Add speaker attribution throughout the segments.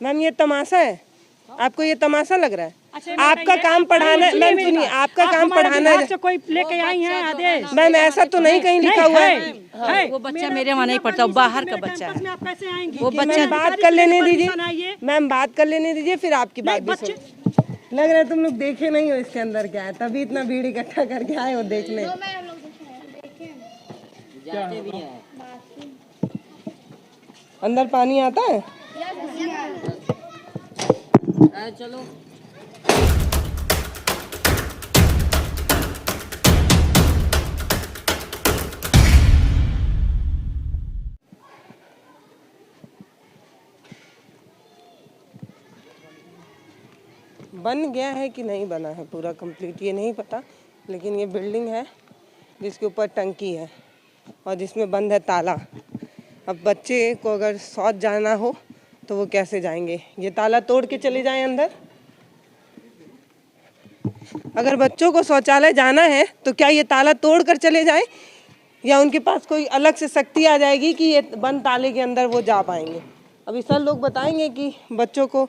Speaker 1: Ma'am ये तमाशा है, आपको ये तमाशा लग रहा है? आपका काम पढ़ाना है मैम, सुनिए आपका काम पढ़ाना है।
Speaker 2: कोई लेके आई हैं आदेश?
Speaker 1: मैम ऐसा तो नहीं कहीं लिखा हुआ है।
Speaker 3: वो बच्चा मेरे वहाँ नहीं पढ़ता, वो बाहर का बच्चा है।
Speaker 2: आप कैसे आएंगी?
Speaker 3: वो बच्चा
Speaker 1: बात कर लेने दीजिए मैम, बात कर लेने दीजिए, फिर आपकी बात भी सुन। लग रहा है तुम लोग देखे नहीं हो इसके अंदर क्या है, तभी इतना भीड़ इकट्ठा करके आए हो देखने। अंदर पानी आता है?
Speaker 3: चलो
Speaker 1: बन गया है कि नहीं बना है पूरा कंप्लीट ये नहीं पता, लेकिन ये बिल्डिंग है जिसके ऊपर टंकी है और जिसमें बंद है ताला। अब बच्चे को अगर शौच जाना हो तो वो कैसे जाएंगे? ये ताला तोड़ के चले जाएं अंदर? अगर बच्चों को शौचालय जाना है तो क्या ये ताला तोड़ कर चले जाएं, या उनके पास कोई अलग से शक्ति आ जाएगी कि ये बंद ताले के अंदर वो जा पाएंगे? अभी सर लोग बताएंगे कि बच्चों को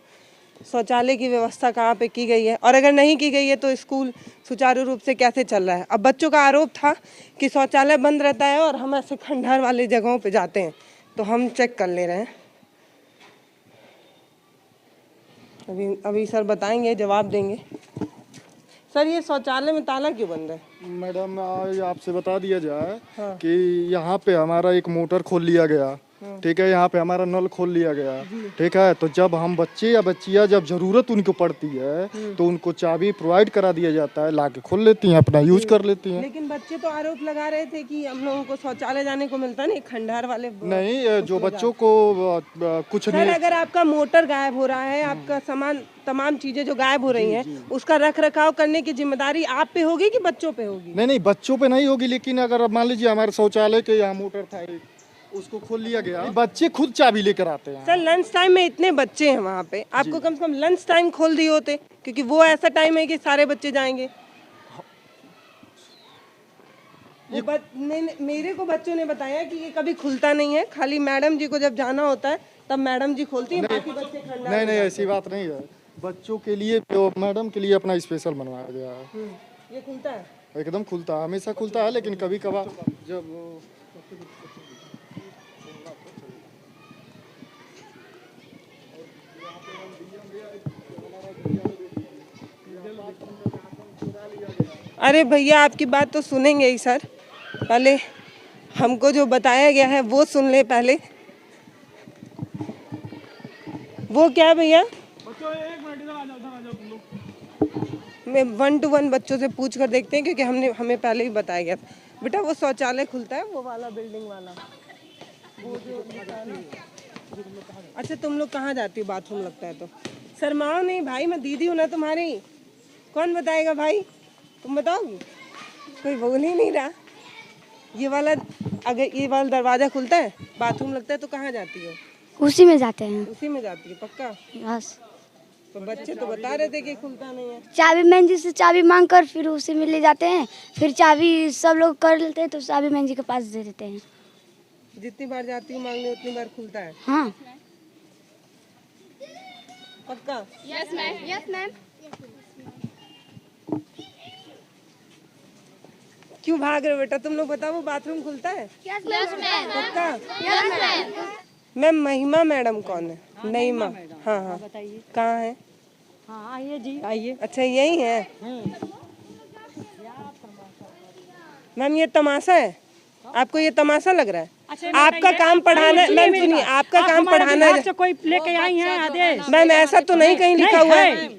Speaker 1: शौचालय की व्यवस्था कहाँ पे की गई है, और अगर नहीं की गई है तो स्कूल सुचारू रूप से कैसे चल रहा है। अब बच्चों का आरोप था कि शौचालय बंद रहता है और हम ऐसे खंडहर वाले जगहों पे जाते हैं, तो हम चेक कर ले रहे हैं। अभी सर बताएंगे, जवाब देंगे। सर ये शौचालय में ताला क्यों बंद है?
Speaker 4: मैडम आपसे बता दिया जाए कि यहाँ पे हमारा एक मोटर खोल लिया गया, ठीक है, यहाँ पे हमारा नल खोल लिया गया, ठीक है। तो जब हम बच्चे या बच्चियाँ जब जरूरत उनको पड़ती है तो उनको चाबी प्रोवाइड करा दिया जाता है, लाके खोल लेती हैं, अपना यूज कर लेती हैं।
Speaker 1: लेकिन बच्चे तो आरोप लगा रहे थे कि हम लोगों को शौचालय जाने को मिलता नहीं, खंडहर वाले
Speaker 4: नहीं, जो बच्चों को कुछ
Speaker 1: सर, अगर आपका मोटर गायब हो रहा है, आपका सामान तमाम चीजें जो गायब हो रही हैं, उसका रख रखाव करने की जिम्मेदारी आप पे होगी कि बच्चों पे होगी?
Speaker 4: नहीं, बच्चों पे नहीं होगी, लेकिन अगर मान लीजिए हमारे शौचालय के यहाँ मोटर था, उसको खोल लिया गया, बच्चे खुद चाबी लेकर आते हैं।
Speaker 1: सर लंच टाइम में इतने बच्चे हैं वहाँ पे, आपको कम से कम लंच टाइम खोल दिए होते, क्योंकि वो ऐसा टाइम है कि सारे बच्चे जाएंगे। मेरे को बच्चों ने बताया कि ये कभी खुलता नहीं है, खाली मैडम जी को जब जाना होता है तब मैडम जी खोलती हैं, बाकी बच्चे खंडहर।
Speaker 4: नहीं, ऐसी बात नहीं है। बच्चों के लिए तो मैडम के लिए अपना स्पेशल बनवाया गया है।
Speaker 1: ये खुलता है?
Speaker 4: एकदम खुलता है, हमेशा खुलता है, लेकिन कभी कभार जब
Speaker 1: अरे भैया आपकी बात तो सुनेंगे ही सर, पहले हमको जो बताया गया है वो सुन ले पहले। वो क्या भैया? मैं 1 to 1 बच्चों से पूछ कर देखते हैं, क्योंकि हमें पहले ही बताया गया था। बेटा वो शौचालय खुलता है, वो वाला बिल्डिंग वाला, वो जो अच्छा तुम लोग कहाँ जाती हो बाथरूम लगता है तो? शर्माओ नहीं भाई, मैं दीदी हूँ ना तुम्हारी, कौन बताएगा भाई? तुम बताओगी? कोई बोल ही नहीं रहा। ये वाला अगर ये वाला दरवाजा खुलता है, बाथरूम लगता है, तो कहाँ जाती हो?
Speaker 5: उसी में जाते हैं।
Speaker 1: उसी में जाती है पक्का?
Speaker 5: बस।
Speaker 1: तो बच्चे तो बता रहे थे कि खुलता नहीं है।
Speaker 5: चाबी मैन जी से चाबी मांग कर फिर उसी में ले जाते हैं, फिर चाबी सब लोग कर लेते हैं तो चाबी मैन जी के पास दे देते हैं।
Speaker 1: जितनी बार जाती हूँ मांगने उतनी बार खुलता है?
Speaker 5: हाँ
Speaker 1: पक्का?
Speaker 5: Yes ma'am, yes ma'am.
Speaker 1: क्यों भाग रहे हो बेटा? तुम लोग बताओ वो बाथरूम खुलता है?
Speaker 5: Yes ma'am.
Speaker 1: पक्का?
Speaker 5: Yes ma'am.
Speaker 1: Ma'am Mahima madam कौन है? नईमा? हाँ हाँ,
Speaker 2: बताइए।
Speaker 1: कहाँ है?
Speaker 2: हाँ आइए जी, आइए।
Speaker 1: अच्छा यही है मैम। ये तमाशा है, आपको ये तमाशा लग रहा है? आपका काम पढ़ाना है मैम, सुनिए आपका काम पढ़ाना है।
Speaker 2: कोई लेके आई हैं आदेश?
Speaker 1: मैम ऐसा तो नहीं कहीं लिखा हुआ है।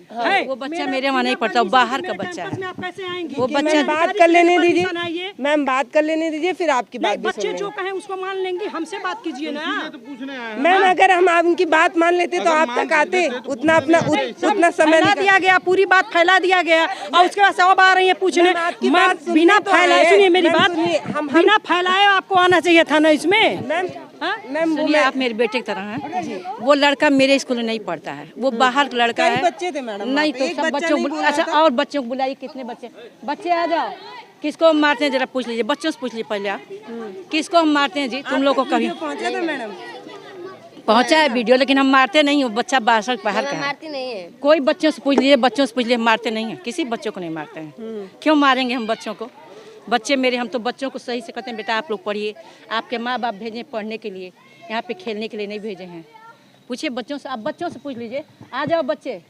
Speaker 3: वो बच्चा मेरे वहाँ नहीं पढ़ता, वो बाहर का बच्चा है।
Speaker 2: आप कैसे आएंगी?
Speaker 3: वो बच्चा
Speaker 1: बात कर लेने दीजिए मैम, बात कर लेने दीजिए, फिर आपकी बात भी
Speaker 2: बच्चे जो कहें उसको मान लेंगे, हमसे बात कीजिए ना।
Speaker 1: मैम अगर हम उनकी बात मान लेते तो आप तक आते, उतना उतना समय
Speaker 2: फैला दिया गया, पूरी बात फैला दिया गया, और उसके बाद सब आ रही है पूछने। बिना फैलाए, सुनिए मेरी बात, बिना फैलाए आपको आना चाहिए था ना इसमें।
Speaker 1: मैम
Speaker 3: सुनिए, आप मेरे बेटे की तरह हैं। वो लड़का मेरे स्कूल में नहीं पढ़ता है, वो बाहर का लड़का है।
Speaker 1: बच्चे थे मैडम?
Speaker 3: नहीं तो सब बच्चों, अच्छा और बच्चों को बुलाइए, कितने बच्चे आ जाओ। किसको हम मारते हैं जरा पूछ लीजिए, बच्चों से पूछ लीजिए पहले आप, किसको हम मारते हैं जी? तुम लोग को कभी
Speaker 1: पहुंचा था मैडम?
Speaker 3: पहुंचा है वीडियो, लेकिन हम मारते नहीं हो। बच्चा बाहर का है,
Speaker 6: मारती नहीं है।
Speaker 3: कोई बच्चों से पूछ लीजिए, बच्चों से पूछ लीजिए, मारते नहीं है, किसी बच्चों को नहीं मारते हैं। क्यों मारेंगे हम बच्चों को? बच्चे मेरे, हम तो बच्चों को सही से कहते हैं बेटा आप लोग पढ़िए, आपके माँ बाप भेजें पढ़ने के लिए, यहाँ पे खेलने के लिए नहीं भेजे हैं। पूछिए बच्चों से, आप बच्चों से पूछ लीजिए, आ जाओ बच्चे,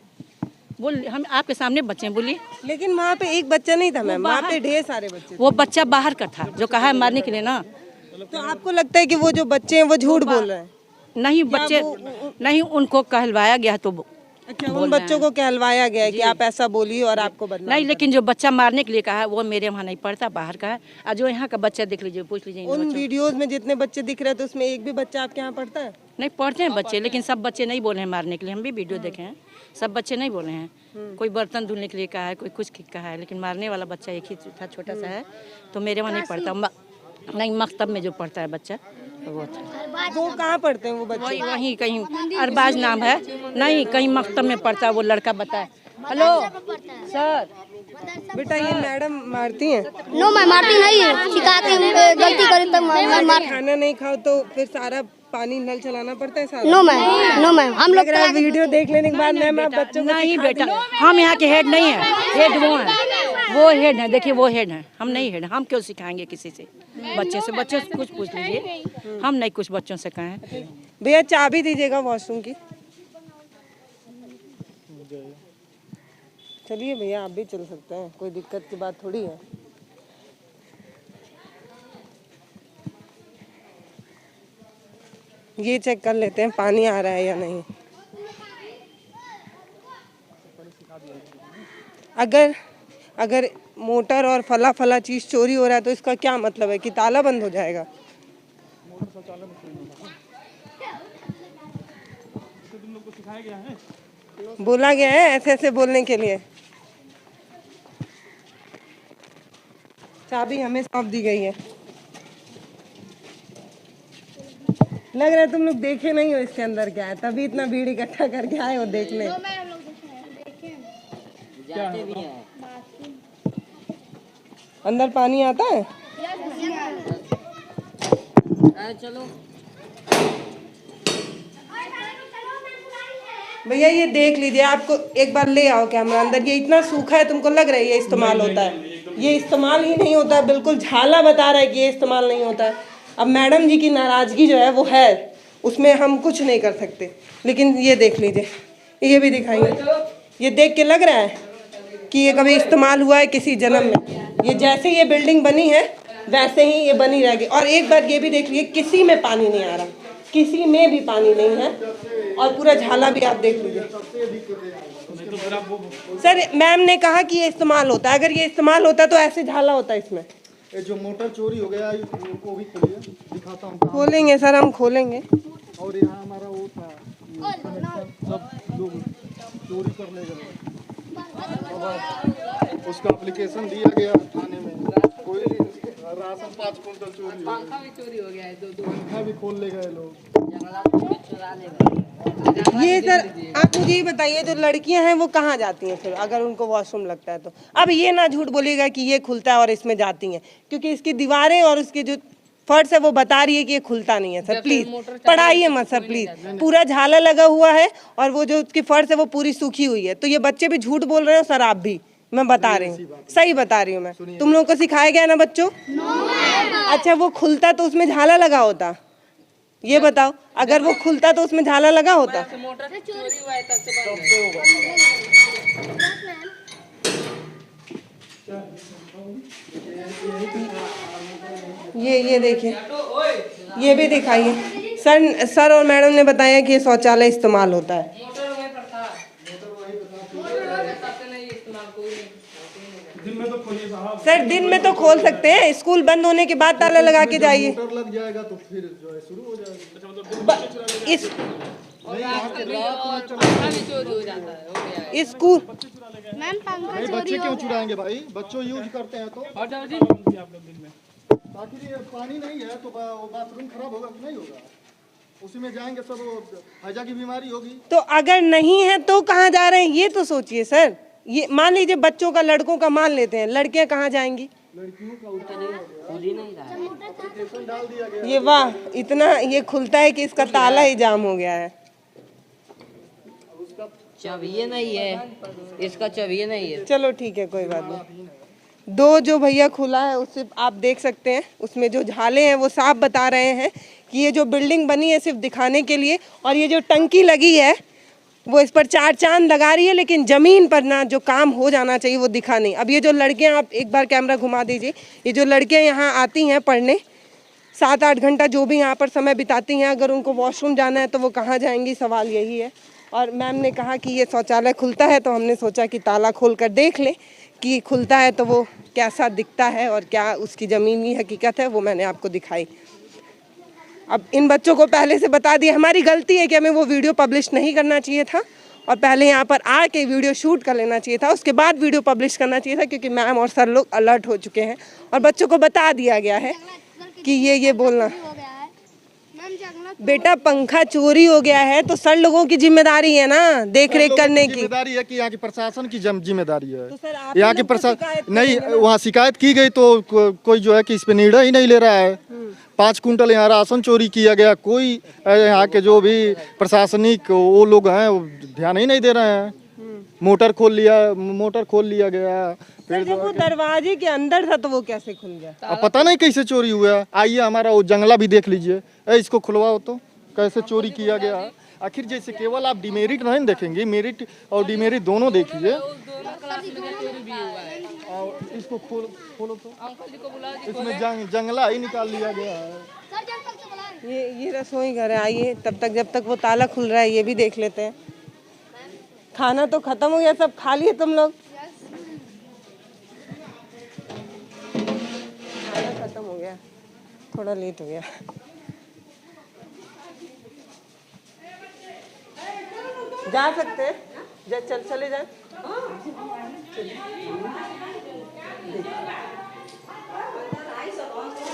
Speaker 3: बोल हम आपके सामने बच्चे हैं, बोलिए।
Speaker 1: लेकिन वहाँ पे एक बच्चा नहीं था मैम, वहाँ पे ढेर सारे बच्चे।
Speaker 3: वो बच्चा बाहर का था जो कहा है मारने के लिए ना।
Speaker 1: तो आपको लगता है कि वो जो बच्चे हैं वो झूठ बोल रहे हैं?
Speaker 3: नहीं बच्चे नहीं, उनको कहलवाया गया तो
Speaker 1: अच्छा, उन बच्चों को कहलवाया गया है कि आप ऐसा बोलिए और आपको बदनाम
Speaker 3: नहीं, लेकिन जो बच्चा मारने के लिए कहा है वो मेरे वहाँ नहीं पढ़ता, बाहर का है। और जो यहाँ का बच्चा देख लीजिए, पूछ लीजिए।
Speaker 1: उन वीडियोस में जितने बच्चे दिख रहे हैं तो उसमें एक भी बच्चा आपके यहाँ पढ़ता है?
Speaker 3: नहीं पढ़ते हैं बच्चे, लेकिन सब बच्चे नहीं बोले हैं मारने के लिए। हम भी वीडियो देखे हैं, सब बच्चे नहीं बोले हैं। कोई बर्तन धुलने के लिए कहा है, कोई कुछ कहा है, लेकिन मारने वाला बच्चा एक ही था, छोटा सा है। तो मेरे वहाँ नहीं पढ़ता, नहीं मकतब में जो पढ़ता है बच्चा वो था।
Speaker 1: वो कहाँ पढ़ते हैं वो बच्चे?
Speaker 3: वहीं कहीं अरबाज नाम है, नहीं कहीं मकतब में पढ़ता है वो लड़का बताए। हेलो सर,
Speaker 1: बेटा ये मैडम मारती हैं?
Speaker 5: नो मैं मारती नहीं है, सिखाती हूँ, गलती करी तब मार।
Speaker 1: खाना नहीं खाओ तो फिर सारा पानी नल चलाना पड़ता है सारा?
Speaker 5: नो मैम हम लोग
Speaker 1: वीडियो देख लेने के बाद मैम आप बच्चों को
Speaker 3: नहीं बेटा, हम यहाँ के हेड नहीं है, हेड वो हेड है, देखिए वो हेड है, हम नहीं हेड। हम क्यों सिखाएंगे किसी से? बच्चे से कुछ पूछ लीजिए, हम नहीं कुछ बच्चों से कहें।
Speaker 1: भैया चाबी दीजिएगा वॉशरूम की। चलिए भैया आप भी चल सकते हैं, कोई दिक्कत की बात थोड़ी है। ये चेक कर लेते हैं पानी आ रहा है या नहीं। अगर मोटर और फला चीज चोरी हो रहा है तो इसका क्या मतलब है कि ताला बंद हो जाएगा? बोला गया है ऐसे ऐसे बोलने के लिए। चाबी हमें सौंप दी गई है। लग रहा है तुम लोग देखे नहीं हो इसके अंदर क्या है, तभी इतना भीड़ इकट्ठा करके आए हो देखने। अंदर पानी आता है?
Speaker 3: चलो
Speaker 1: भैया ये देख लीजिए, आपको एक बार ले आओ कैमरा अंदर। ये इतना सूखा है, तुमको लग रहा है ये इस्तेमाल होता है? ये इस्तेमाल ही नहीं होता है, बिल्कुल झाला बता रहा है कि ये इस्तेमाल नहीं होता है। अब मैडम जी की नाराजगी जो है वो है, उसमें हम कुछ नहीं कर सकते। लेकिन ये देख लीजिए, ये भी दिखाइए। ये देख के लग रहा है कि ये कभी इस्तेमाल हुआ है किसी जन्म में। ये जैसे ये बिल्डिंग बनी है वैसे ही ये बनी रहेगी। और एक बार ये भी देख लीजिए, किसी में पानी नहीं आ रहा, किसी में भी पानी नहीं है। और पूरा झाला भी आप देख लीजिए। सर मैम ने कहा कि ये इस्तेमाल होता है, अगर ये इस्तेमाल होता तो ऐसे झाला होता है इसमें।
Speaker 4: ये जो मोटर चोरी हो गया वो भी खोलिए, दिखाता हूँ।
Speaker 1: खोलेंगे सर, हम खोलेंगे।
Speaker 4: और यहाँ हमारा वो था, सब लोग चोरी कर ले गए। उसका एप्लीकेशन दिया गया थाने में। कोई राशन 5 कुंटल चोरी हो गया, पंखा भी खोल ले गए लोग।
Speaker 1: ये सर आप मुझे ये बताइए, जो लड़कियां हैं वो कहाँ जाती हैं फिर अगर उनको वॉशरूम लगता है तो? अब ये ना झूठ बोलिएगा कि ये खुलता है और इसमें जाती हैं, क्योंकि इसकी दीवारें और उसकी जो फर्श है वो बता रही है कि ये खुलता नहीं है। सर प्लीज पढ़ाइए मत सर, प्लीज। पूरा झाला लगा हुआ है और वो जो उसकी फर्श है वो पूरी सूखी हुई है। तो ये बच्चे भी झूठ बोल रहे हो सर, आप भी। मैं बता रही हूँ, सही बता रही हूँ मैं। तुम लोगों को सिखाया गया ना बच्चों? अच्छा वो खुलता तो उसमें झाला लगा होता? ये बताओ, अगर वो खुलता तो उसमें झाला लगा होता? ये देखिए, ये भी दिखाइए। सर और मैडम ने बताया कि ये शौचालय इस्तेमाल होता है। सर दिन में तो खोल सकते हैं, स्कूल बंद होने के बाद ताला लगा के जाइए।
Speaker 4: मोटर लग जाएगा तो फिर जो है शुरू हो जाएगा।
Speaker 1: इस स्कूल
Speaker 4: नहीं, बच्चे क्यों चुराएंगे भाई? बच्चों यूज करते हैं तो। आखिर ये पानी नहीं है तो बाथरूम खराब होगा कि नहीं होगा? उसी में जाएंगे सब, हैजा की बीमारी होगी।
Speaker 1: तो अगर नहीं है तो कहाँ जा रहे हैं ये तो सोचिए सर। ये मान लीजिए बच्चों का, लड़कों का मान लेते हैं, लड़कियां कहाँ जाएंगी? ये वाह, इतना ये खुलता है कि इसका ताला ही जाम हो गया है।
Speaker 6: चाबिये नहीं है, इसका चाबिये नहीं है।
Speaker 1: चलो ठीक है, कोई बात नहीं। दो जो भैया खुला है उससे आप देख सकते हैं, उसमें जो झाले हैं वो साफ बता रहे हैं कि ये जो बिल्डिंग बनी है सिर्फ दिखाने के लिए, और ये जो टंकी लगी है वो इस पर चार चांद लगा रही है, लेकिन ज़मीन पर ना जो काम हो जाना चाहिए वो दिखा नहीं। अब ये जो लड़कियां, आप एक बार कैमरा घुमा दीजिए, ये जो लड़कियां यहाँ आती हैं पढ़ने, 7-8 घंटा जो भी यहाँ पर समय बिताती हैं, अगर उनको वॉशरूम जाना है तो वो कहाँ जाएंगी, सवाल यही है। और मैम ने कहा कि ये शौचालय खुलता है, तो हमने सोचा कि ताला खोल कर देख लें कि खुलता है तो वो कैसा दिखता है और क्या उसकी ज़मीनी हकीकत है, वो मैंने आपको दिखाई। अब इन बच्चों को पहले से बता दिया, हमारी गलती है कि हमें वो वीडियो पब्लिश नहीं करना चाहिए था और पहले यहाँ पर आके वीडियो शूट कर लेना चाहिए था, उसके बाद वीडियो पब्लिश करना चाहिए था, क्योंकि मैम और सर लोग अलर्ट हो चुके हैं और बच्चों को बता दिया गया है कि ये बोलना। बेटा पंखा चोरी हो गया है तो सर लोगों की जिम्मेदारी है ना, देख रेख करने की
Speaker 4: जिम्मेदारी है कि यहाँ की प्रशासन की जिम्मेदारी है।
Speaker 1: तो सर आप
Speaker 4: यहाँ की प्रशासन नहीं, वहाँ शिकायत की गई तो कोई जो है कि इस पे निर्णय ही नहीं ले रहा है। 5 कुंटल यहाँ राशन चोरी किया गया, कोई यहाँ के जो भी प्रशासनिक वो लोग हैं वो ध्यान ही नहीं दे रहे हैं। मोटर खोल लिया गया।
Speaker 1: सर जब वो दरवाजे के अंदर था तो वो कैसे खुल गया?
Speaker 4: अब पता नहीं कैसे चोरी हुआ। आइए हमारा वो जंगला भी देख लीजिए, इसको खुलवाओ तो कैसे चोरी किया गया। आखिर जैसे केवल आप डिमेरिट नहीं देखेंगे, मेरिट और डिमेरिट दोनों देखिए। और इसको खोलो तो इसमें जंगला ही निकाल लिया गया है।
Speaker 1: ये रसोई घर है। आइए तब तक, जब तक वो ताला खुल रहा है ये भी देख लेते हैं। खाना तो खत्म हो गया, सब खा लिए तुम लोग? खाना खत्म हो गया, थोड़ा लेट हो गया। जा सकते हैं, चले जाए।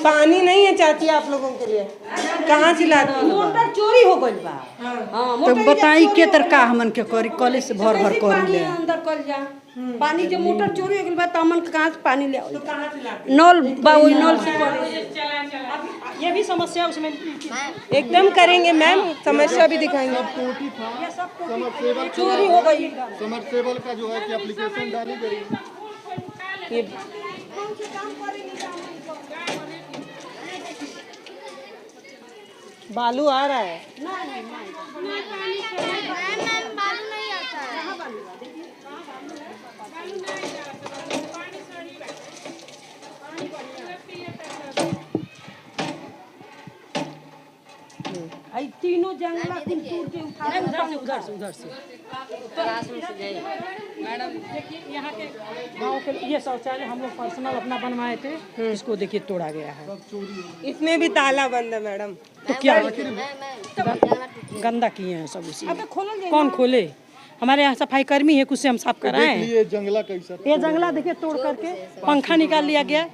Speaker 1: पानी नहीं है चाची आप लोगों के लिए, कहाँ से लाती हो?
Speaker 2: मोटर चोरी हो गई बा। तो बताई के तरका हमन के करी, कॉले से भर भर करी ले अंदर कर जा। पानी जब मोटर चोरी हो गई बा तो हमन कहाँ से पानी ले आओ? नल बा, वही नल से करे। ये भी समस्या उसमें
Speaker 1: एकदम करेंगे मैम, समस्या भी दिखाएंगे।
Speaker 2: चोरी हो गई।
Speaker 4: समरसेबल का जो है कि एप्लीकेशन डाली गई।
Speaker 1: ये बालू आ रहा है।
Speaker 5: बालू नहीं आता है।
Speaker 2: आई तीनों जंगला कुल तोड़ के उठा उधर से
Speaker 3: मैडम
Speaker 2: देखिए यहाँ के गाँव के ये शौचालय हम लोग पर्सनल अपना बनवाए थे, इसको देखिए तोड़ा गया है।
Speaker 1: इसमें भी ताला बंद है मैडम।
Speaker 2: तो क्या गंदा किए हैं सब उसी में। कौन खोले? हमारे यहाँ सफाई कर्मी है, कुछ से हम साफ कराए।
Speaker 4: ये जंगला कैसा,
Speaker 2: ये जंगला देखिए तोड़ करके पंखा निकाल लिया गया।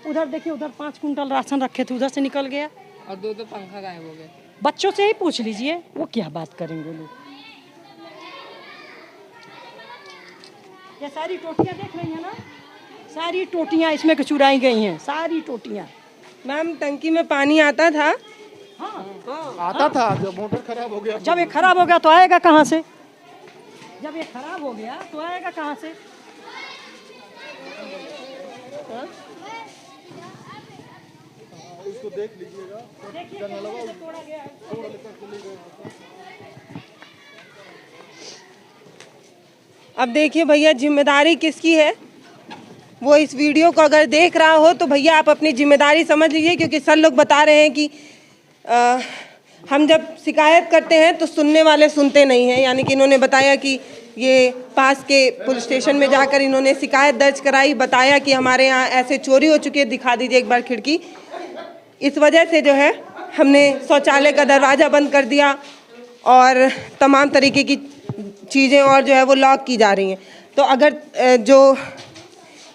Speaker 2: उधर देखिए, उधर 5 कुंटल राशन रखे थे, उधर से निकल गया
Speaker 6: और 2 पंखा गायब हो गए।
Speaker 2: बच्चों से ही पूछ लीजिए, वो क्या बात करेंगे लोग। ये सारी टोटियाँ देख रही हैं ना, सारी टोटियाँ इसमें चुराई गई हैं, सारी टोटियाँ।
Speaker 1: मैम टंकी में पानी आता था?
Speaker 4: आता था, जब मोटर खराब हो गया।
Speaker 2: जब ये खराब हो गया तो आएगा कहाँ से? जब ये खराब हो गया तो आएगा कहाँ से?
Speaker 4: इसको देख लीजिएगा,
Speaker 2: तोड़ा गया है।
Speaker 1: अब देखिए भैया, जिम्मेदारी किसकी है? वो इस वीडियो को अगर देख रहा हो तो भैया आप अपनी जिम्मेदारी समझ लीजिए, क्योंकि सर लोग बता रहे हैं कि हम जब शिकायत करते हैं तो सुनने वाले सुनते नहीं हैं। यानी कि इन्होंने बताया कि ये पास के पुलिस स्टेशन में जाकर इन्होंने शिकायत दर्ज कराई, बताया कि हमारे यहाँ ऐसे चोरी हो चुकी है, दिखा दीजिए एक बार खिड़की। इस वजह से जो है हमने शौचालय का दरवाज़ा बंद कर दिया और तमाम तरीके की चीज़ें और जो है वो लॉक की जा रही हैं। तो अगर जो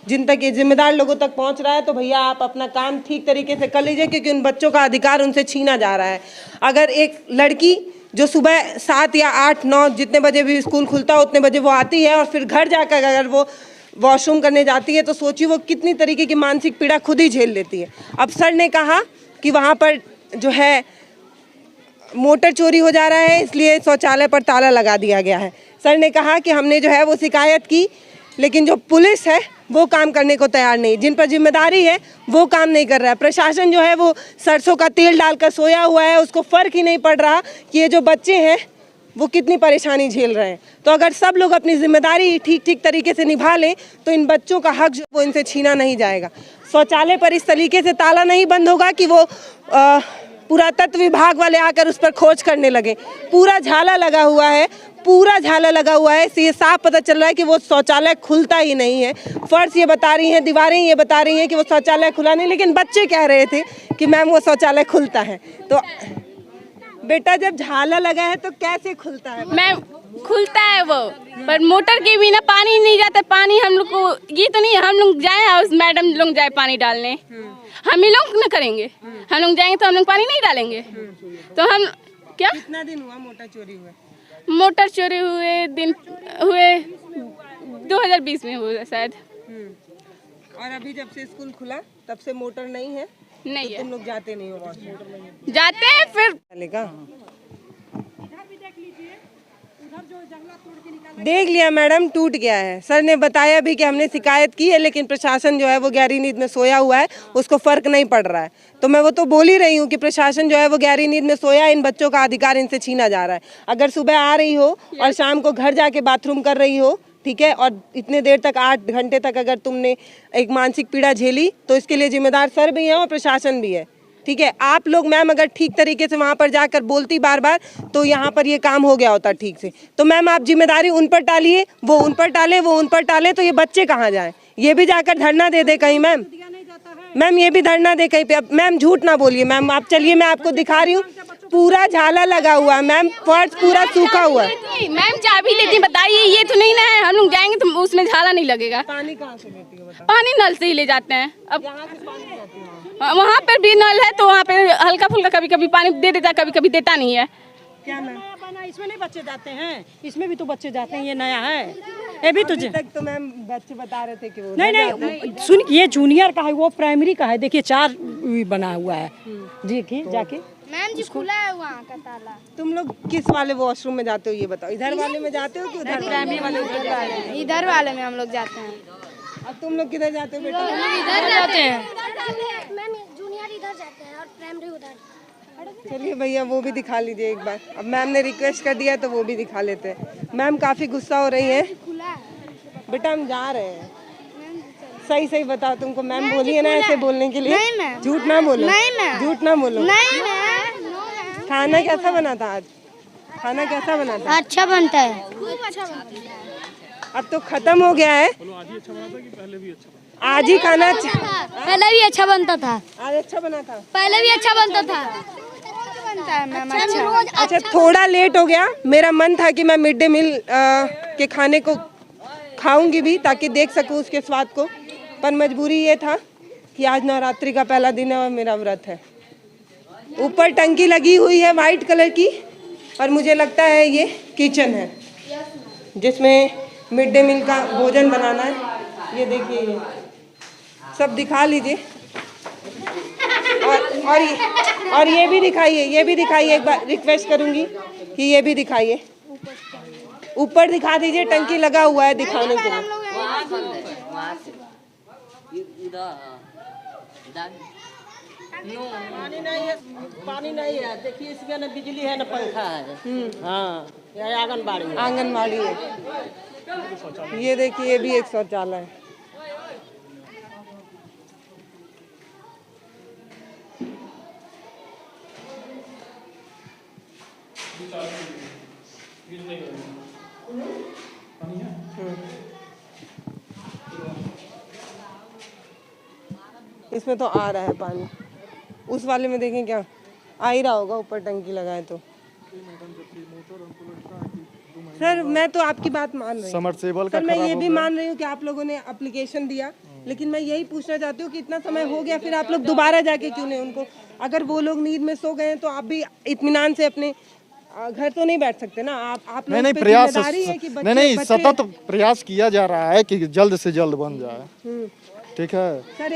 Speaker 1: जिन तक ये जिम्मेदार लोगों तक पहुंच रहा है तो भैया आप अपना काम ठीक तरीके से कर लीजिए, क्योंकि उन बच्चों का अधिकार उनसे छीना जा रहा है। अगर एक लड़की जो सुबह 7 या 8, 9 जितने बजे भी स्कूल खुलता है उतने बजे वो आती है और फिर घर जाकर अगर वो वॉशरूम करने जाती है तो सोचिए वो कितनी तरीके की मानसिक पीड़ा खुद ही झेल लेती है। अब सर ने कहा कि वहाँ पर जो है मोटर चोरी हो जा रहा है, इसलिए शौचालय पर ताला लगा दिया गया है। सर ने कहा कि हमने जो है वो शिकायत की, लेकिन जो पुलिस है वो काम करने को तैयार नहीं, जिन पर जिम्मेदारी है वो काम नहीं कर रहा है। प्रशासन जो है वो सरसों का तेल डालकर सोया हुआ है, उसको फ़र्क ही नहीं पड़ रहा कि ये जो बच्चे हैं वो कितनी परेशानी झेल रहे हैं। तो अगर सब लोग अपनी जिम्मेदारी ठीक ठीक तरीके से निभा लें तो इन बच्चों का हक जो वो इनसे छीना नहीं जाएगा। शौचालय पर इस तरीके से ताला नहीं बंद होगा कि वो पुरातत्व विभाग वाले आकर उस पर खोज करने लगे। पूरा झाला लगा हुआ है, पूरा झाला लगा हुआ है, इससे ये साफ पता चल रहा है कि वो शौचालय खुलता ही नहीं है। फर्श ये बता रही हैं, दीवारें ये बता रही हैं कि वो शौचालय खुला नहीं, लेकिन बच्चे कह रहे थे कि मैम वो शौचालय खुलता है। तो बेटा जब झाला लगा है तो कैसे खुलता है?
Speaker 7: मैम खुलता है वो, पर मोटर के बिना पानी नहीं जाता। पानी हम लोग को ये तो नहीं हम लोग जाए और मैडम लोग जाए पानी डालने, हम ही लोग न करेंगे। हम लोग जाएंगे तो हम लोग पानी नहीं डालेंगे। तो हम क्या
Speaker 1: कितना दिन हुआ मोटर चोरी हुए?
Speaker 7: मोटर चोरी हुए 2020 में हुआ शायद।
Speaker 1: और अभी जब से स्कूल खुला तब से मोटर नहीं है?
Speaker 7: नहीं
Speaker 1: तो
Speaker 7: है,
Speaker 1: तुम लोग जाते नहीं हो वॉशरूम?
Speaker 7: जाते हैं फिर
Speaker 1: चलेगा। देख लिया मैडम, टूट गया है। सर ने बताया भी कि हमने शिकायत की है, लेकिन प्रशासन जो है वो गहरी नींद में सोया हुआ है, उसको फर्क नहीं पड़ रहा है। तो मैं वो तो बोल ही रही हूँ कि प्रशासन जो है वो गहरी नींद में सोया है, इन बच्चों का अधिकार इनसे छीना जा रहा है। अगर सुबह आ रही हो और शाम को घर जाके बाथरूम कर रही हो, ठीक है, और इतने देर तक 8 घंटे तक अगर तुमने एक मानसिक पीड़ा झेली तो इसके लिए जिम्मेदार सर भी हैं और प्रशासन भी है। ठीक है, आप लोग मैम अगर ठीक तरीके से वहाँ पर जाकर बोलती बार बार तो यहाँ पर ये काम हो गया होता ठीक से। तो मैम आप जिम्मेदारी उन पर टालिए, वो उन पर टाले, वो उन पर टाले, तो ये बच्चे कहाँ जाएं? ये भी जाकर धरना दे दे कहीं मैम। मैम ये भी धरना दे कहीं पे। अब मैम झूठ ना बोलिए मैम, आप चलिए मैं आपको दिखा रही हूँ, पूरा झाला लगा हुआ है मैम, फर्श पूरा सूखा हुआ है।
Speaker 7: मैम चाबी लेती बताइए, ये तो नहीं ना है हम लोग जाएंगे तो उसमें झाला नहीं लगेगा।
Speaker 1: पानी कहाँ से लेती हो बताओ?
Speaker 7: पानी नल से ही ले जाते हैं। अब
Speaker 1: यहाँ से पानी जाती है?
Speaker 7: वहाँ पर भी नल है तो वहाँ पे हल्का फुल्का कभी कभी पानी दे देता है, कभी कभी देता नहीं है।
Speaker 1: क्या मैम?
Speaker 2: इसमें नहीं बच्चे जाते हैं, इसमें भी तो बच्चे जाते हैं, ये नया है ये भी तो।
Speaker 1: अभी तक तो मैम बच्चे बता रहे थे कि वो
Speaker 2: नहीं सुन, ये जूनियर का है, वो प्राइमरी का है। देखिए 4 बना हुआ है, देखिए जाके।
Speaker 5: मैम जी खुला है वहाँ का ताला।
Speaker 1: तुम लोग किस वाले वॉशरूम में जाते हो ये बताओ? इधर वाले में जाते हो कि उधर वाले में?
Speaker 5: इधर वाले में हम लोग जाते हैं।
Speaker 1: अब तुम लोग किधर जाते हो बेटा?
Speaker 5: इधर जाते हैं मैम, जूनियर इधर जाते हैं और प्राइमरी उधर।
Speaker 1: चलिए भैया वो भी दिखा लीजिए एक बार। अब मैम ने रिक्वेस्ट कर दिया तो वो भी दिखा लेते हैं। मैम काफ़ी गुस्सा हो रही है। बेटा हम जा रहे हैं, सही सही बताओ। तुमको मैम बोली है ना ऐसे बोलने के लिए?
Speaker 5: नहीं मैम।
Speaker 1: झूठ ना बोलो,
Speaker 5: नहीं मैम।
Speaker 1: झूठ ना बोलो।
Speaker 5: नहीं मैम।
Speaker 1: खाना कैसा बना था आज? खाना कैसा बना था?
Speaker 5: अच्छा बनता है, खूब अच्छा बनता है।
Speaker 1: अब तो खत्म हो गया है। आज ही खाना अच्छा,
Speaker 5: पहले भी अच्छा बनता था।
Speaker 1: आज अच्छा बना था।
Speaker 5: पहले भी अच्छा बनता था। बनता है मैम अच्छा।
Speaker 1: अच्छा थोड़ा लेट हो गया। मेरा मन था कि मैं मिड डे मील के खाने को खाऊंगी भी ताकि देख सकूं उसके स्वाद को, पर मजबूरी ये था कि आज नवरात्रि का पहला दिन है और मेरा व्रत है। ऊपर टंकी लगी हुई है वाइट कलर की और मुझे लगता है ये किचन है जिसमें मिड डे मील का भोजन बनाना है। ये देखिए, ये सब दिखा लीजिए और ये भी दिखाइए, ये भी दिखाइए। एक बार रिक्वेस्ट करूंगी कि ये भी दिखाइए, ऊपर दिखा दीजिए, टंकी लगा हुआ है दिखाने के लिए।
Speaker 6: पानी नहीं है, देखिए इसमें न बिजली है न पंखा है। हाँ, यह आंगनबाड़ी है।
Speaker 1: आंगनबाड़ी है। ये देखिए, ये भी एक शौचालय है। इसमें तो आ रहा है पानी, उस वाले में देखें क्या आ ही रहा होगा, ऊपर टंकी लगाए तो। सर मैं तो आपकी बात मान रही हूँ,
Speaker 4: समरसेबल का
Speaker 1: सर मैं
Speaker 4: खराब
Speaker 1: ये
Speaker 4: हो
Speaker 1: भी
Speaker 4: गया।
Speaker 1: मान रही हूँ कि आप लोगों ने एप्लीकेशन दिया, लेकिन मैं यही पूछना चाहती हूँ कि इतना समय हो गया फिर आप लोग दोबारा जाके क्यों नहीं उनको, अगर वो लोग नींद में सो गए हैं तो आप भी इत्मीनान से अपने घर तो नहीं बैठ सकते ना आप
Speaker 4: नहीं
Speaker 1: लोगों
Speaker 4: नहीं
Speaker 1: पे
Speaker 4: प्रयास
Speaker 1: जिम्मेदारी है कि
Speaker 4: नहीं नहीं
Speaker 1: बच्चे
Speaker 4: सतत प्रयास किया जा रहा है कि जल्द से जल्द बन जाए। ठीक है
Speaker 1: सर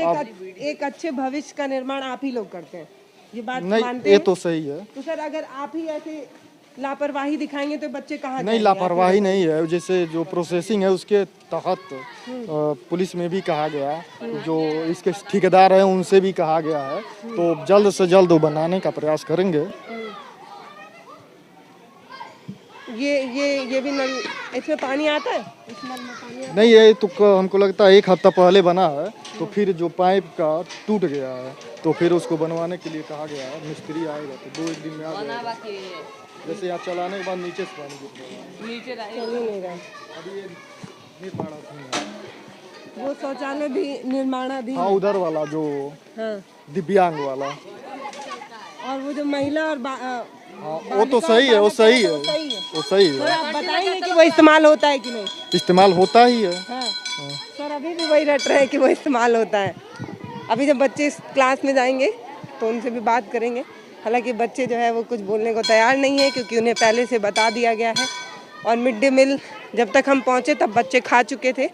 Speaker 1: एक अच्छे भविष्य का निर्माण आप ही लोग करते हैं, ये बात
Speaker 4: नहीं
Speaker 1: मानते
Speaker 4: ये
Speaker 1: हैं?
Speaker 4: तो सही है।
Speaker 1: तो सर अगर आप ही ऐसे लापरवाही दिखाएंगे तो बच्चे कहाँ
Speaker 4: नहीं
Speaker 1: जाएंगे?
Speaker 4: लापरवाही नहीं है, जैसे जो प्रोसेसिंग है उसके तहत पुलिस में भी कहा गया, जो इसके ठेकेदार हैं उनसे भी कहा गया है, तो जल्द से जल्द वो बनाने का प्रयास करेंगे।
Speaker 1: ये भी नल, इसमें पानी आता है? इस नल में पानी आता
Speaker 4: नहीं ये तो हमको लगता है 1 हफ्ता पहले बना है, तो फिर जो पाइप का टूट गया है तो फिर उसको बनवाने के लिए कहा गया है, मिस्त्री आएगा तो 2-1 दिन में आ जाएगा। जैसे आप चलाने के बाद नीचे से पानी गिर रहा है,
Speaker 1: चल ही नहीं रहा।
Speaker 4: अभी ये निर्माणाधीन है।
Speaker 1: वो शौचालय भी निर्माणाधीन
Speaker 4: हाँ उधर वाला जो
Speaker 1: हाँ,
Speaker 4: दिव्यांग वाला,
Speaker 1: और वो जो महिला और
Speaker 4: हाँ वो तो सही है, वो सही है, वो सही
Speaker 1: सर
Speaker 4: है।
Speaker 1: आप बताएंगे कि वो इस्तेमाल होता है कि नहीं?
Speaker 4: इस्तेमाल होता ही है।
Speaker 1: हाँ। सर अभी भी वही रट रहे हैं कि वो इस्तेमाल होता है। अभी जब बच्चे इस क्लास में जाएंगे तो उनसे भी बात करेंगे, हालांकि बच्चे जो है वो कुछ बोलने को तैयार नहीं है क्योंकि उन्हें पहले से बता दिया गया है। और मिड डे मील जब तक हम पहुँचे तब बच्चे खा चुके थे,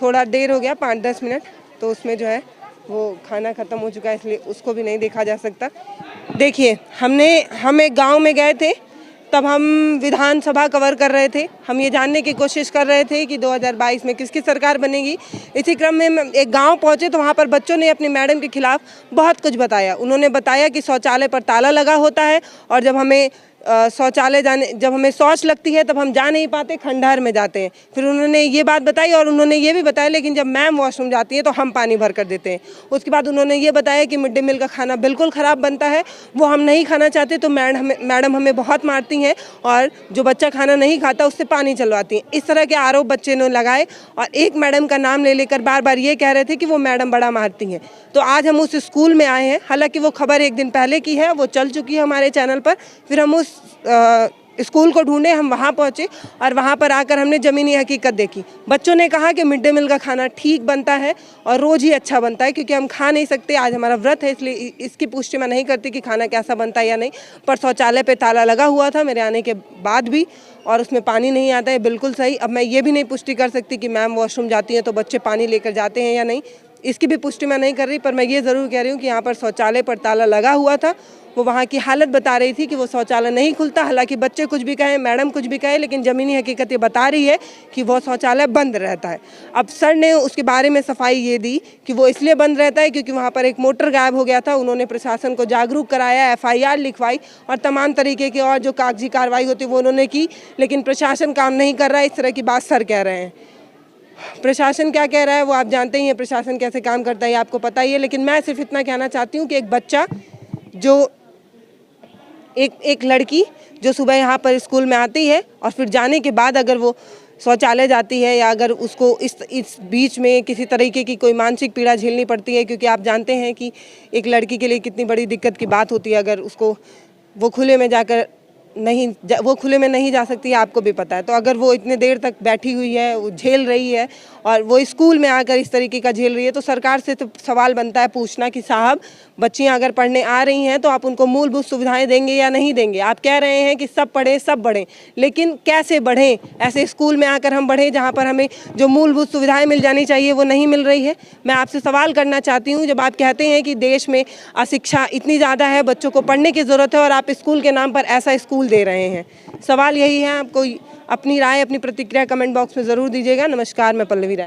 Speaker 1: थोड़ा देर हो गया 5-10 मिनट, तो उसमें जो है वो खाना ख़त्म हो चुका है, इसलिए उसको भी नहीं देखा जा सकता। देखिए हम एक गांव में गए थे, तब हम विधानसभा कवर कर रहे थे, हम ये जानने की कोशिश कर रहे थे कि 2022 में किसकी सरकार बनेगी। इसी क्रम में हम एक गांव पहुंचे तो वहां पर बच्चों ने अपनी मैडम के खिलाफ बहुत कुछ बताया। उन्होंने बताया कि शौचालय पर ताला लगा होता है और जब हमें जब हमें शौच लगती है तब हम जा नहीं पाते, खंडहर में जाते हैं। फिर उन्होंने ये बात बताई और उन्होंने ये भी बताया लेकिन जब मैम वॉशरूम जाती है तो हम पानी भर कर देते हैं। उसके बाद उन्होंने ये बताया कि मिड डे मील का खाना बिल्कुल ख़राब बनता है, वो हम नहीं खाना चाहते तो मैडम हमें बहुत मारती हैं और जो बच्चा खाना नहीं खाता उससे पानी चलवाती हैं। इस तरह के आरोप बच्चे ने लगाए और एक मैडम का नाम ले लेकर बार बार ये कह रहे थे कि वो मैडम बड़ा मारती हैं। तो आज हम उस स्कूल में आए हैं, हालांकि वो खबर एक दिन पहले की है, वो चल चुकी है हमारे चैनल पर। फिर हम उस स्कूल को ढूंढे, हम वहाँ पहुँचे और वहाँ पर आकर हमने ज़मीनी हकीकत देखी। बच्चों ने कहा कि मिड डे मील का खाना ठीक बनता है और रोज़ ही अच्छा बनता है, क्योंकि हम खा नहीं सकते, आज हमारा व्रत है इसलिए इसकी पुष्टि मैं नहीं करती कि खाना कैसा बनता है या नहीं। पर शौचालय पे ताला लगा हुआ था मेरे आने के बाद भी और उसमें पानी नहीं आता है, बिल्कुल सही। अब मैं ये भी नहीं पुष्टि कर सकती कि मैम वॉशरूम जाती हैं तो बच्चे पानी लेकर जाते हैं या नहीं, इसकी भी पुष्टि मैं नहीं कर रही। पर मैं ये ज़रूर कह रही हूँ कि यहाँ पर शौचालय पर ताला लगा हुआ था। वो वहाँ की हालत बता रही थी कि वो शौचालय नहीं खुलता, हालांकि बच्चे कुछ भी कहें, मैडम कुछ भी कहे, लेकिन ज़मीनी हकीकत ये बता रही है कि वो शौचालय बंद रहता है। अब सर ने उसके बारे में सफाई ये दी कि वो इसलिए बंद रहता है क्योंकि वहाँ पर एक मोटर गायब हो गया था। उन्होंने प्रशासन को जागरूक कराया, FIR लिखवाई और तमाम तरीके की और जो कागजी कार्रवाई होती वो उन्होंने की, लेकिन प्रशासन काम नहीं कर रहा है। इस तरह की बात सर कह रहे हैं। प्रशासन क्या कह रहा है वो आप जानते ही हैं, प्रशासन कैसे काम करता है आपको पता ही है। लेकिन मैं सिर्फ इतना कहना चाहती हूँ कि एक बच्चा जो एक लड़की जो सुबह यहाँ पर स्कूल में आती है और फिर जाने के बाद अगर वो शौचालय जाती है या अगर उसको इस बीच में किसी तरीके की कोई मानसिक पीड़ा झेलनी पड़ती है, क्योंकि आप जानते हैं कि एक लड़की के लिए कितनी बड़ी दिक्कत की बात होती है अगर उसको वो खुले में नहीं जा सकती है, आपको भी पता है। तो अगर वो इतने देर तक बैठी हुई है, वो झेल रही है और वो स्कूल में आकर इस तरीके का झेल रही है, तो सरकार से तो सवाल बनता है पूछना कि साहब बच्चियां अगर पढ़ने आ रही हैं तो आप उनको मूलभूत सुविधाएं देंगे या नहीं देंगे। आप कह रहे हैं कि सब पढ़ें सब बढ़ें, लेकिन कैसे बढ़ें? ऐसे स्कूल में आकर हम बढ़ें जहाँ पर हमें जो मूलभूत सुविधाएं मिल जानी चाहिए वो नहीं मिल रही है। मैं आपसे सवाल करना चाहती हूँ, जब आप कहते हैं कि देश में अशिक्षा इतनी ज़्यादा है, बच्चों को पढ़ने की ज़रूरत है और आप स्कूल के नाम पर ऐसा स्कूल दे रहे हैं, सवाल यही है। आपको अपनी राय, अपनी प्रतिक्रिया कमेंट बॉक्स में ज़रूर दीजिएगा। नमस्कार, मैं पल्लवी राय।